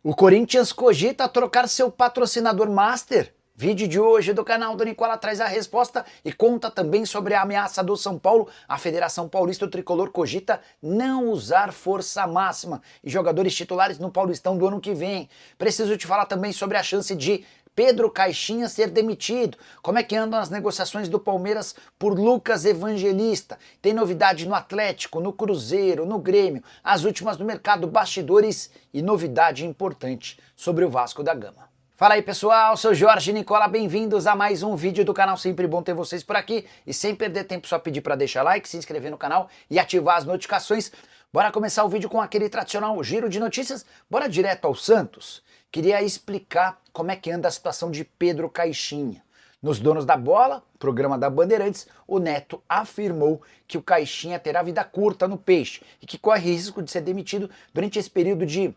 O Corinthians cogita trocar seu patrocinador master? Vídeo de hoje do canal do Nicola traz a resposta e conta também sobre a ameaça do São Paulo. A Federação Paulista do Tricolor cogita não usar força máxima e jogadores titulares no Paulistão do ano que vem. Preciso te falar também sobre a chance de Pedro Caixinha ser demitido. Como é que andam as negociações do Palmeiras por Lucas Evangelista? Tem novidade no Atlético, no Cruzeiro, no Grêmio, as últimas do mercado, bastidores e novidade importante sobre o Vasco da Gama. Fala aí pessoal, sou Jorge Nicola, bem-vindos a mais um vídeo do canal, sempre bom ter vocês por aqui e sem perder tempo só pedir para deixar like, se inscrever no canal e ativar as notificações. Bora começar o vídeo com aquele tradicional giro de notícias, bora direto ao Santos. Queria explicar como é que anda a situação de Pedro Caixinha. Nos Donos da Bola, programa da Bandeirantes, o Neto afirmou que o Caixinha terá vida curta no Peixe e que corre risco de ser demitido durante esse período de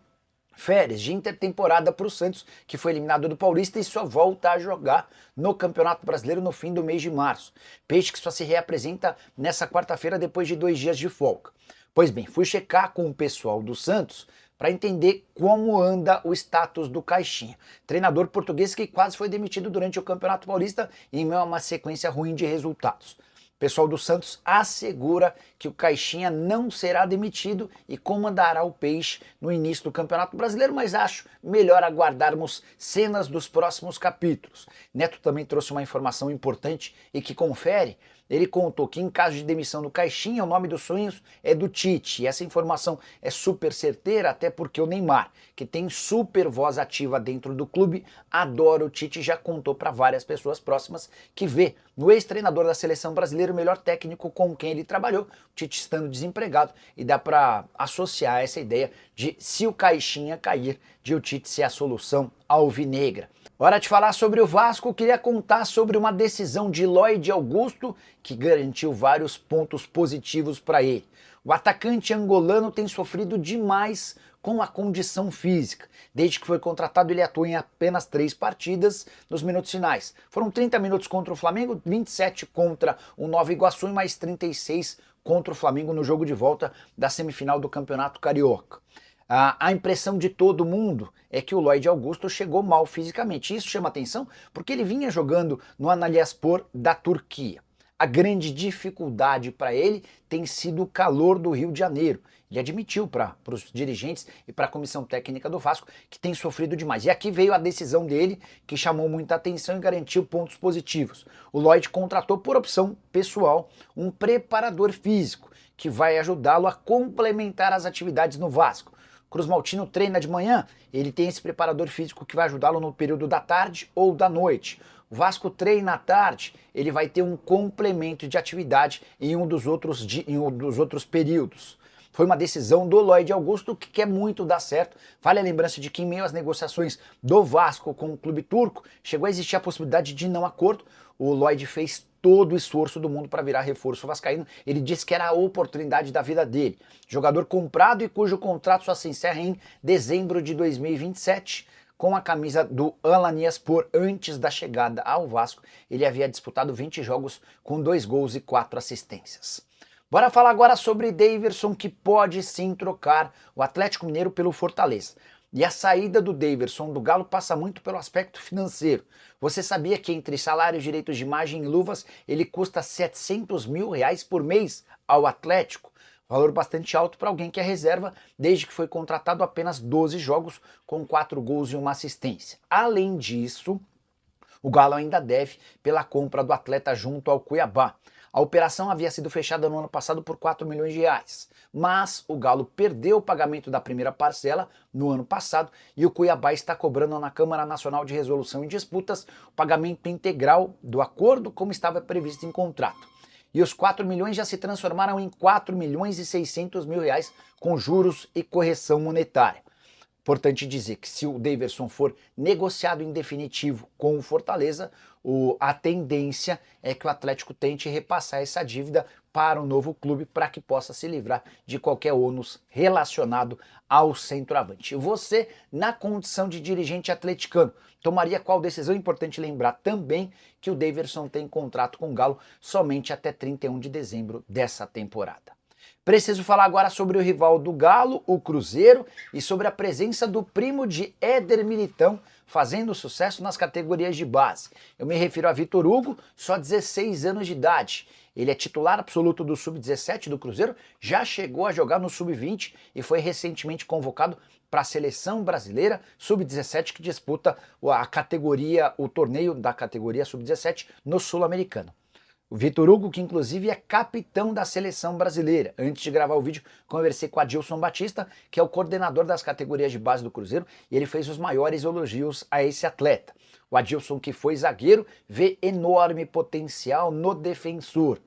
férias, de intertemporada para o Santos, que foi eliminado do Paulista e só volta a jogar no Campeonato Brasileiro no fim do mês de março. Peixe que só se reapresenta nessa quarta-feira depois de 2 dias de folga. Pois bem, fui checar com o pessoal do Santos para entender como anda o status do Caixinha. Treinador português que quase foi demitido durante o Campeonato Paulista em meio a uma sequência ruim de resultados. O pessoal do Santos assegura que o Caixinha não será demitido e comandará o Peixe no início do Campeonato Brasileiro, mas acho melhor aguardarmos cenas dos próximos capítulos. Neto também trouxe uma informação importante e que confere. Ele contou que em caso de demissão do Caixinha, o nome dos sonhos é do Tite. E essa informação é super certeira, até porque o Neymar, que tem super voz ativa dentro do clube, adora o Tite e já contou para várias pessoas próximas que vê no ex-treinador da seleção brasileira o melhor técnico com quem ele trabalhou, o Tite estando desempregado, e dá para associar essa ideia de se o Caixinha cair, de o Tite ser a solução alvinegra. Hora de falar sobre o Vasco, queria contar sobre uma decisão de Lloyd Augusto que garantiu vários pontos positivos para ele. O atacante angolano tem sofrido demais com a condição física. Desde que foi contratado, ele atuou em apenas 3 partidas nos minutos finais. Foram 30 minutos contra o Flamengo, 27 contra o Nova Iguaçu e mais 36 contra o Flamengo no jogo de volta da semifinal do Campeonato Carioca. A impressão de todo mundo é que o Lloyd Augusto chegou mal fisicamente. Isso chama atenção porque ele vinha jogando no Antalyaspor da Turquia. A grande dificuldade para ele tem sido o calor do Rio de Janeiro. Ele admitiu para os dirigentes e para a comissão técnica do Vasco que tem sofrido demais. E aqui veio a decisão dele que chamou muita atenção e garantiu pontos positivos. O Lloyd contratou por opção pessoal um preparador físico que vai ajudá-lo a complementar as atividades no Vasco. Cruz Maltino treina de manhã, ele tem esse preparador físico que vai ajudá-lo no período da tarde ou da noite. O Vasco treina à tarde, ele vai ter um complemento de atividade em um dos outros períodos. Foi uma decisão do Lloyd Augusto que quer muito dar certo. Vale a lembrança de que em meio às negociações do Vasco com o clube turco, chegou a existir a possibilidade de não acordo. O Lloyd fez todo o esforço do mundo para virar reforço vascaíno. Ele disse que era a oportunidade da vida dele. Jogador comprado e cujo contrato só se encerra em dezembro de 2027. Com a camisa do Antalyaspor antes da chegada ao Vasco, ele havia disputado 20 jogos com 2 gols e 4 assistências. Bora falar agora sobre Daverson, que pode sim trocar o Atlético Mineiro pelo Fortaleza. E a saída do Daverson do Galo passa muito pelo aspecto financeiro. Você sabia que entre salários, direitos de imagem e luvas, ele custa R$700 mil por mês ao Atlético? Valor bastante alto para alguém que é reserva, desde que foi contratado apenas 12 jogos com 4 gols e 1 assistência. Além disso, o Galo ainda deve pela compra do atleta junto ao Cuiabá. A operação havia sido fechada no ano passado por R$4 milhões, mas o Galo perdeu o pagamento da primeira parcela no ano passado e o Cuiabá está cobrando na Câmara Nacional de Resolução em Disputas o pagamento integral do acordo como estava previsto em contrato. E os 4 milhões já se transformaram em R$4.600.000 com juros e correção monetária. Importante dizer que se o Daverson for negociado em definitivo com o Fortaleza, a tendência é que o Atlético tente repassar essa dívida para o novo clube para que possa se livrar de qualquer ônus relacionado ao centroavante. Você, na condição de dirigente atleticano, tomaria qual decisão? Importante lembrar também que o Daverson tem contrato com o Galo somente até 31 de dezembro dessa temporada. Preciso falar agora sobre o rival do Galo, o Cruzeiro, e sobre a presença do primo de Éder Militão, fazendo sucesso nas categorias de base. Eu me refiro a Vitor Hugo, só 16 anos de idade. Ele é titular absoluto do Sub-17 do Cruzeiro, já chegou a jogar no Sub-20 e foi recentemente convocado para a seleção brasileira Sub-17 que disputa a categoria, o torneio da categoria Sub-17 no Sul-Americano. O Vitor Hugo, que inclusive é capitão da seleção brasileira. Antes de gravar o vídeo, conversei com Adilson Batista, que é o coordenador das categorias de base do Cruzeiro, e ele fez os maiores elogios a esse atleta. O Adilson, que foi zagueiro, vê enorme potencial no defensor,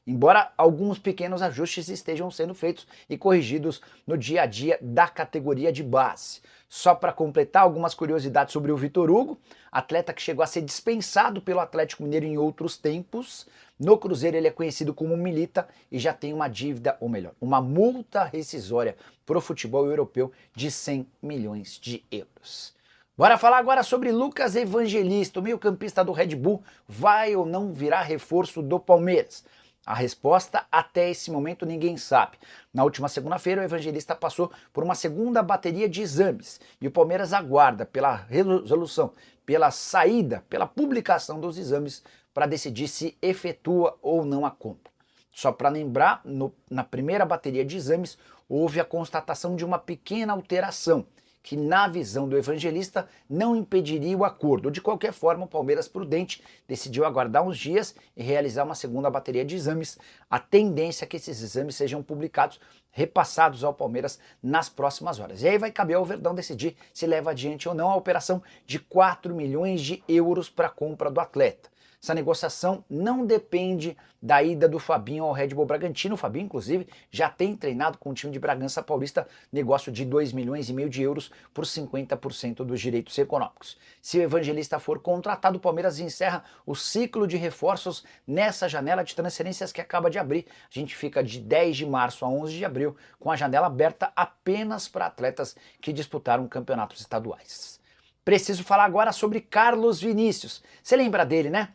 embora alguns pequenos ajustes estejam sendo feitos e corrigidos no dia a dia da categoria de base. Só para completar algumas curiosidades sobre o Vitor Hugo, atleta que chegou a ser dispensado pelo Atlético Mineiro em outros tempos. No Cruzeiro ele é conhecido como Milita e já tem uma dívida, ou melhor, uma multa rescisória para o futebol europeu de 100 milhões de euros. Bora falar agora sobre Lucas Evangelista, o meio-campista do Red Bull, vai ou não virar reforço do Palmeiras? A resposta, até esse momento, ninguém sabe. Na última segunda-feira, o Evangelista passou por uma segunda bateria de exames e o Palmeiras aguarda pela resolução, pela saída, pela publicação dos exames para decidir se efetua ou não a compra. Só para lembrar, na primeira bateria de exames, houve a constatação de uma pequena alteração, que na visão do Evangelista não impediria o acordo. De qualquer forma, o Palmeiras prudente decidiu aguardar uns dias e realizar uma segunda bateria de exames. A tendência é que esses exames sejam publicados, repassados ao Palmeiras nas próximas horas. E aí vai caber ao Verdão decidir se leva adiante ou não a operação de 4 milhões de euros para a compra do atleta. Essa negociação não depende da ida do Fabinho ao Red Bull Bragantino. O Fabinho, inclusive, já tem treinado com o time de Bragança Paulista, negócio de 2,5 milhões de euros por 50% dos direitos econômicos. Se o Evangelista for contratado, o Palmeiras encerra o ciclo de reforços nessa janela de transferências que acaba de abrir. A gente fica de 10 de março a 11 de abril com a janela aberta apenas para atletas que disputaram campeonatos estaduais. Preciso falar agora sobre Carlos Vinícius. Você lembra dele, né?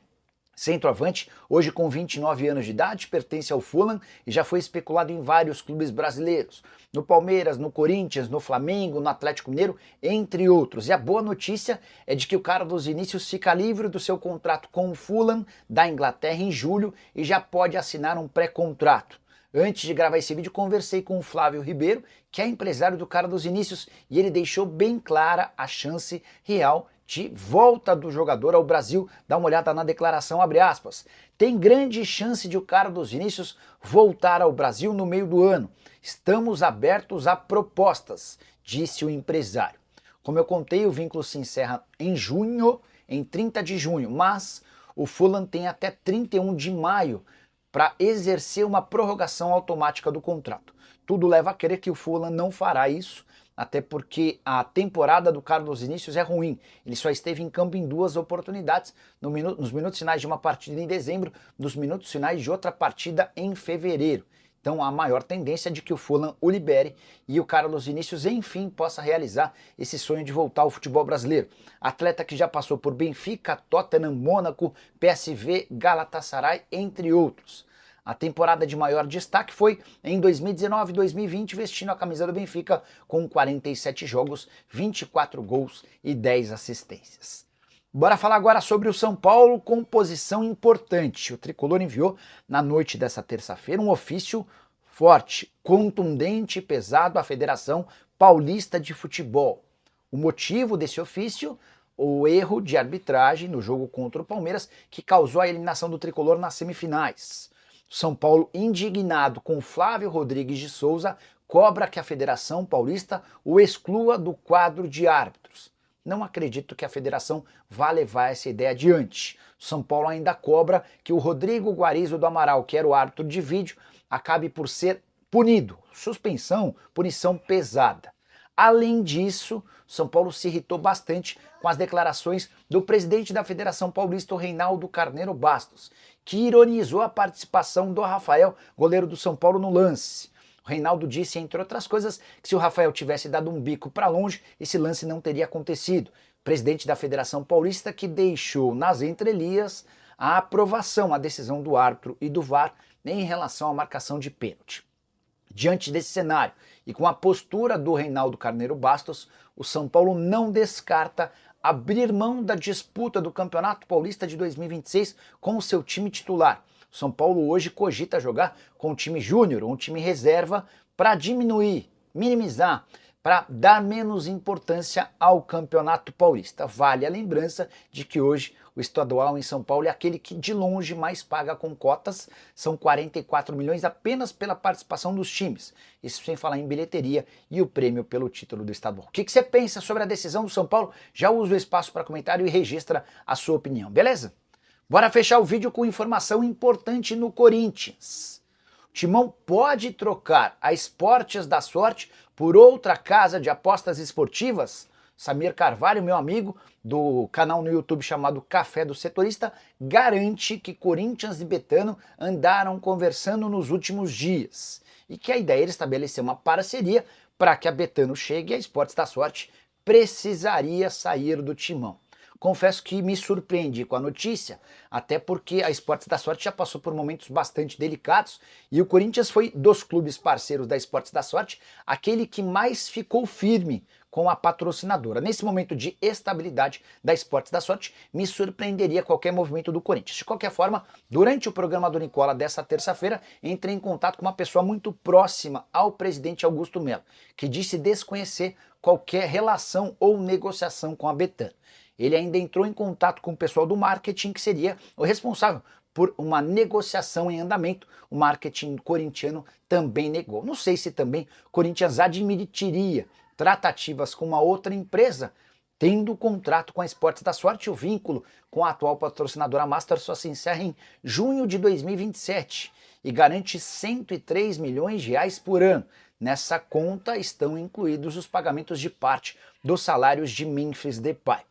Centroavante, hoje com 29 anos de idade, pertence ao Fulham e já foi especulado em vários clubes brasileiros. No Palmeiras, no Corinthians, no Flamengo, no Atlético Mineiro, entre outros. E a boa notícia é de que o Carlos Vinícius fica livre do seu contrato com o Fulham da Inglaterra em julho e já pode assinar um pré-contrato. Antes de gravar esse vídeo, conversei com o Flávio Ribeiro, que é empresário do Carlos Vinícius, e ele deixou bem clara a chance real de volta do jogador ao Brasil. Dá uma olhada na declaração, abre aspas. Tem grande chance de o Carlos Vinícius voltar ao Brasil no meio do ano. Estamos abertos a propostas, disse o empresário. Como eu contei, o vínculo se encerra em junho, em 30 de junho, mas o Fulham tem até 31 de maio para exercer uma prorrogação automática do contrato. Tudo leva a crer que o Fulham não fará isso, até porque a temporada do Carlos Vinícius é ruim. Ele só esteve em campo em 2 oportunidades, nos minutos finais de uma partida em dezembro, nos minutos finais de outra partida em fevereiro. Então a maior tendência é de que o Fulham o libere e o Carlos Vinícius enfim possa realizar esse sonho de voltar ao futebol brasileiro. Atleta que já passou por Benfica, Tottenham, Mônaco, PSV, Galatasaray, entre outros. A temporada de maior destaque foi em 2019 e 2020, vestindo a camisa do Benfica com 47 jogos, 24 gols e 10 assistências. Bora falar agora sobre o São Paulo, composição importante. O tricolor enviou na noite dessa terça-feira um ofício forte, contundente e pesado à Federação Paulista de Futebol. O motivo desse ofício, o erro de arbitragem no jogo contra o Palmeiras, que causou a eliminação do tricolor nas semifinais. São Paulo, indignado com Flávio Rodrigues de Souza, cobra que a Federação Paulista o exclua do quadro de árbitros. Não acredito que a federação vá levar essa ideia adiante. São Paulo ainda cobra que o Rodrigo Guarizo do Amaral, que era o árbitro de vídeo, acabe por ser punido. Suspensão, punição pesada. Além disso, São Paulo se irritou bastante com as declarações do presidente da Federação Paulista, o Reinaldo Carneiro Bastos, que ironizou a participação do Rafael, goleiro do São Paulo, no lance. O Reinaldo disse, entre outras coisas, que se o Rafael tivesse dado um bico para longe, esse lance não teria acontecido. Presidente da Federação Paulista que deixou nas entrelinhas a aprovação, a decisão do árbitro e do VAR em relação à marcação de pênalti. Diante desse cenário e com a postura do Reinaldo Carneiro Bastos, o São Paulo não descarta abrir mão da disputa do Campeonato Paulista de 2026 com o seu time titular. O São Paulo hoje cogita jogar com um time júnior, um time reserva, para diminuir, minimizar, para dar menos importância ao Campeonato Paulista. Vale a lembrança de que hoje o estadual em São Paulo é aquele que de longe mais paga com cotas, são 44 milhões apenas pela participação dos times. Isso sem falar em bilheteria e o prêmio pelo título do estadual. O que você pensa sobre a decisão do São Paulo? Já usa o espaço para comentário e registra a sua opinião, beleza? Bora fechar o vídeo com informação importante no Corinthians. O Timão pode trocar a Esportes da Sorte por outra casa de apostas esportivas? Samir Carvalho, meu amigo, do canal no YouTube chamado Café do Setorista, garante que Corinthians e Betano andaram conversando nos últimos dias e que a ideia era estabelecer uma parceria para que a Betano chegue e a Esportes da Sorte precisaria sair do Timão. Confesso que me surpreendi com a notícia, até porque a Esportes da Sorte já passou por momentos bastante delicados e o Corinthians foi, dos clubes parceiros da Esportes da Sorte, aquele que mais ficou firme com a patrocinadora. Nesse momento de estabilidade da Esportes da Sorte, me surpreenderia qualquer movimento do Corinthians. De qualquer forma, durante o programa do Nicola dessa terça-feira, entrei em contato com uma pessoa muito próxima ao presidente Augusto Melo, que disse desconhecer qualquer relação ou negociação com a Betano. Ele ainda entrou em contato com o pessoal do marketing, que seria o responsável por uma negociação em andamento. O marketing corintiano também negou. Não sei se também o Corinthians admitiria tratativas com uma outra empresa, tendo o contrato com a Esportes da Sorte. O vínculo com a atual patrocinadora Master só se encerra em junho de 2027 e garante 103 milhões de reais por ano. Nessa conta estão incluídos os pagamentos de parte dos salários de Memphis Depay.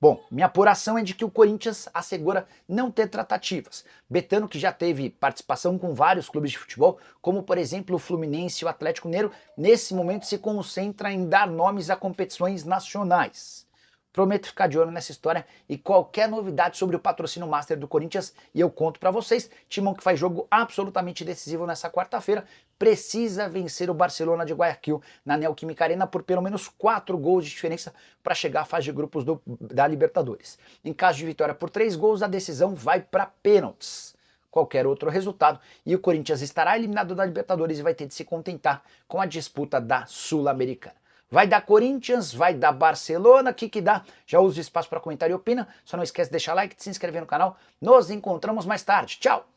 Bom, minha apuração é de que o Corinthians assegura não ter tratativas. Betano, que já teve participação com vários clubes de futebol, como por exemplo o Fluminense e o Atlético Mineiro, nesse momento se concentra em dar nomes a competições nacionais. Prometo ficar de olho nessa história e qualquer novidade sobre o patrocínio Master do Corinthians e eu conto para vocês. Timão que faz jogo absolutamente decisivo nessa quarta-feira, precisa vencer o Barcelona de Guayaquil na Neoquímica Arena por pelo menos 4 gols de diferença para chegar à fase de grupos da Libertadores. Em caso de vitória por 3 gols, a decisão vai para pênaltis. Qualquer outro resultado e o Corinthians estará eliminado da Libertadores e vai ter de se contentar com a disputa da Sul-Americana. Vai dar Corinthians, vai dar Barcelona, o que dá? Já usa o espaço para comentar e opina. Só não esquece de deixar like, de se inscrever no canal. Nos encontramos mais tarde. Tchau!